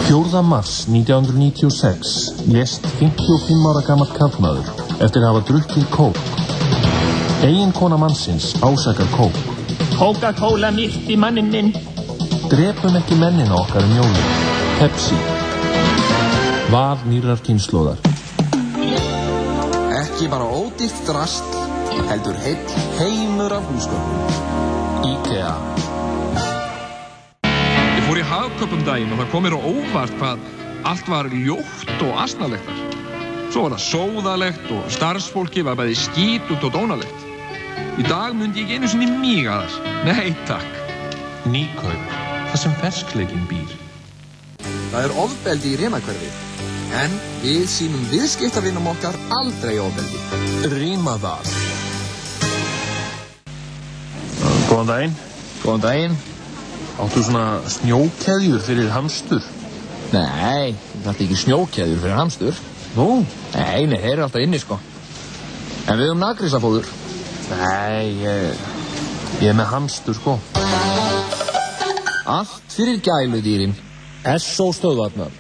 4. mars 1996 lést 55 ára gamall karlmaður eftir að hafa drukkið kók. Eiginkona mannsins ásakar kók. Coca-Cola myrti manninn minn. Drepum ekki mennina okkar jólin. Pepsi. Val nýrrar kynslóðar. Ekki bara ódýrt drasl, heldur heill heimur af húsgögnum. IKEA. Ég fór í Hagkaup daginn og það kom mér á óvart hvað allt var ljótt og asnalegt þar. Svo var það sóðalegt og starfsfólki var bæði skítut og dónalegt. Í dag mundi ég ekki einu sinni míga þar. Nei, takk. Nýkaup. Það sem ferskleikinn býr. Það ofbeldi í Rimahverfi, en við sýnum viðskiptavinum okkar aldrei ofbeldi. Rimaval. Góðan daginn. Góðan daginn. Áttu svona snjókeðjur fyrir hamstur? Nei, það er ekki snjókeðjur fyrir hamstur. Nú? Nei, þeir eru alltaf inni, sko. En við nagrísafóður. Nei, ég er með hamstur, sko. Allt fyrir gæludýrin. S.O. stöðvarnar.